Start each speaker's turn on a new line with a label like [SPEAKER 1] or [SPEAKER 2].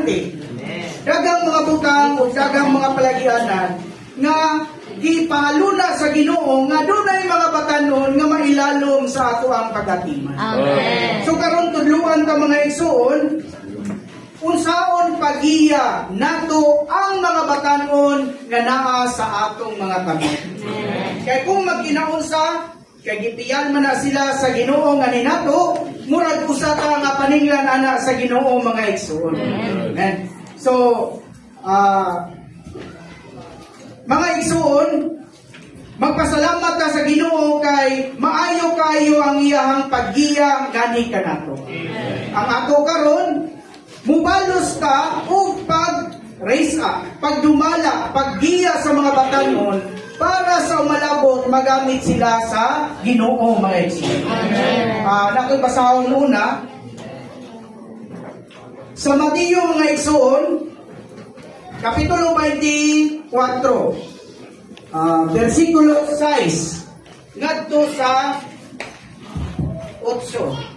[SPEAKER 1] importante. Dagang mga butang o dagang mga palagianan nga gipahaluna sa Ginoo nga dunay mga batanon nga mailalom sa ato ang pagatiman.
[SPEAKER 2] Amen.
[SPEAKER 1] So karon tudluan ka mga igsoon, unsaon pagiya nato ang mga batanon nga naa sa atong mga kamot. Kay kung magkinaunsa, kay gipiyan man na sila sa Ginoo nga ninato, murag usa ka nga paninglan ana sa Ginoo mga igsoon. Amen. So, mga igsoon, magpasalamat ka sa Ginoo kay maayo kayo ang iyahang paggiya ngani kanato. Ang ato karon mubalos ka og pag-raise up, pagdumala, paggiya sa mga batanon para sa umalabot magamit sila sa Ginoo mga igsoon. Nakoy basahon una sa Mateo mga igsoon, Kapitulo 24, versikulo 6, ngadto sa 8.